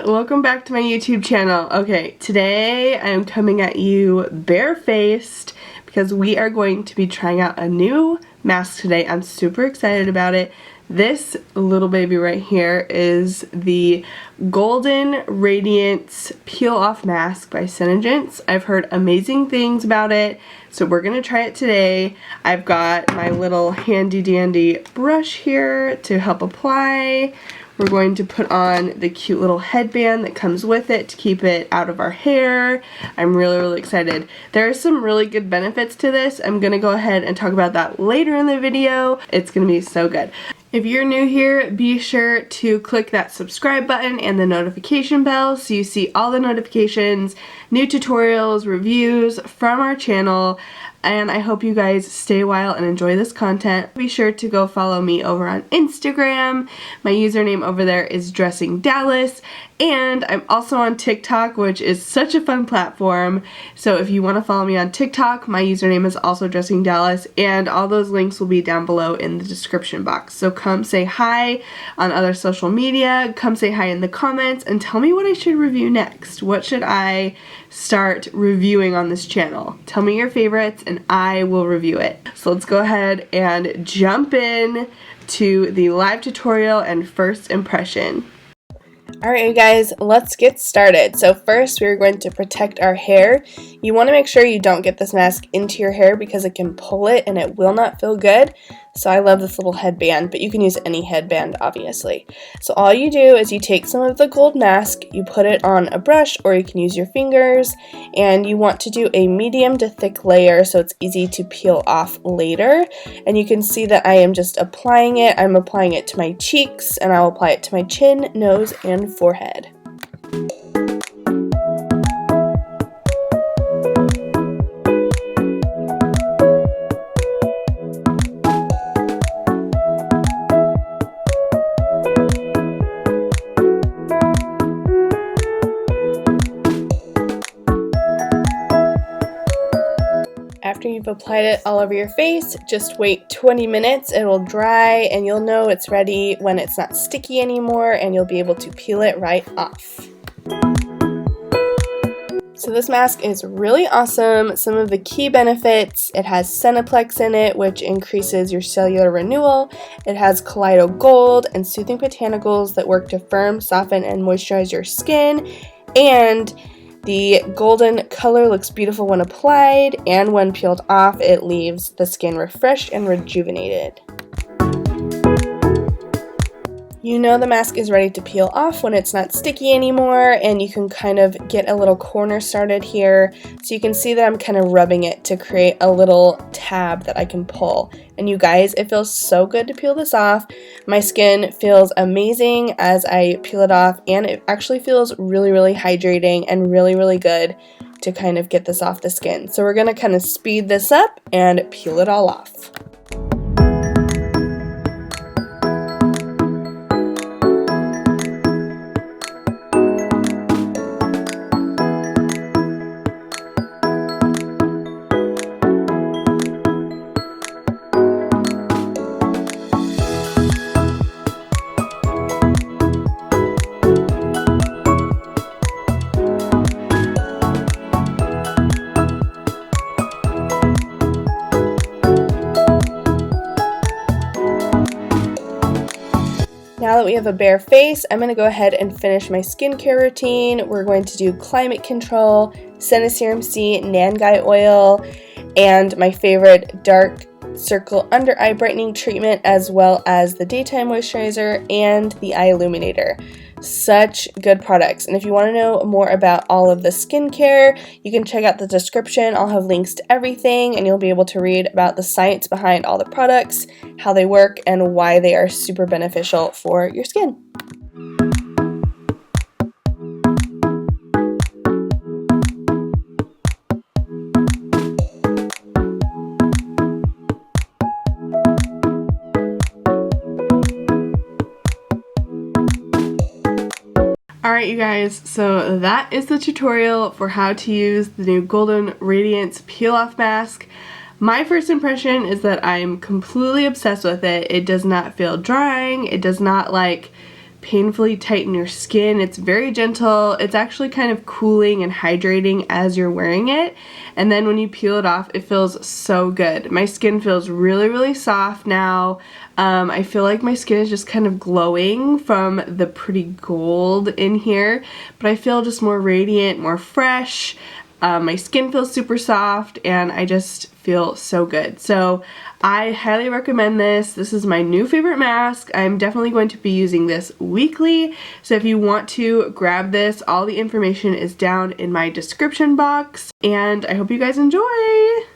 welcome back to my YouTube channel. Okay, today I am coming at you barefaced because we are going to be trying out a new mask today. I'm super excited about it. This little baby right here is the Golden Radiance Peel Off Mask by Senegence. I've heard amazing things about it, so we're going to try it today. I've got my little handy dandy brush here to help apply. We're going to put on the cute little headband that comes with it to keep it out of our hair. I'm really excited. There are some really good benefits to this. I'm going to go ahead and talk about that later in the video. It's going to be so good. If you're new here, be sure to click that subscribe button and the notification bell so you see all the notifications, new tutorials, reviews from our channel. And I hope you guys stay a while and enjoy this content. Be sure to go follow me over on Instagram. My username over there is Dressing Dallas. And I'm also on TikTok, which is such a fun platform. So if you want to follow me on TikTok, my username is also Dressing Dallas. And all those links will be down below in the description box. So come say hi on other social media. Come say hi in the comments and tell me what I should review next. What should I start reviewing on this channel? Tell me your favorites and I will review it. So let's go ahead and jump in to the live tutorial and first impression. Alright you guys, let's get started. So first we're going to protect our hair. You want to make sure you don't get this mask into your hair because it can pull it and it will not feel good. So I love this little headband, but you can use any headband obviously. So all you do is you take some of the gold mask, you put it on a brush or you can use your fingers, and you want to do a medium to thick layer so it's easy to peel off later. And you can see that I am just applying it. I'm applying it to my cheeks and I'll apply it to my chin, nose, and forehead. After you've applied it all over your face, just wait 20 minutes, it will dry, and you'll know it's ready when it's not sticky anymore, and you'll be able to peel it right off. So this mask is really awesome. Some of the key benefits: it has Seneplex in it, which increases your cellular renewal. It has Kaleido Gold and soothing botanicals that work to firm, soften, and moisturize your skin. And the golden color looks beautiful when applied, and when peeled off, it leaves the skin refreshed and rejuvenated. You know the mask is ready to peel off when it's not sticky anymore, and you can kind of get a little corner started here. So you can see that I'm kind of rubbing it to create a little tab that I can pull. And you guys, it feels so good to peel this off. My skin feels amazing as I peel it off, and it actually feels really hydrating and really good to kind of get this off the skin. So we're going to kind of speed this up and peel it all off. Now that we have a bare face, I'm going to go ahead and finish my skincare routine. We're going to do Climate Control, Serum C, Nangai Oil, and my favorite Dark Circle Under Eye Brightening Treatment, as well as the Daytime Moisturizer and the Eye Illuminator. Such good products. And if you want to know more about all of the skincare, you can check out the description. I'll have links to everything, and you'll be able to read about the science behind all the products, how they work, and why they are super beneficial for your skin. Alright you guys, so that is the tutorial for how to use the new Golden Radiance Peel Off Mask. My first impression is that I'm completely obsessed with it. It does not feel drying, it does not like painfully tighten your skin. It's very gentle. It's actually kind of cooling and hydrating as you're wearing it. And then when you peel it off, it feels so good. My skin feels really, really soft now. I feel like my skin is just kind of glowing from the pretty gold in here, but I feel just more radiant, more fresh. My skin feels super soft, and I just feel so good. So I highly recommend this. This is my new favorite mask. I'm definitely going to be using this weekly. So if you want to grab this, all the information is down in my description box, and I hope you guys enjoy.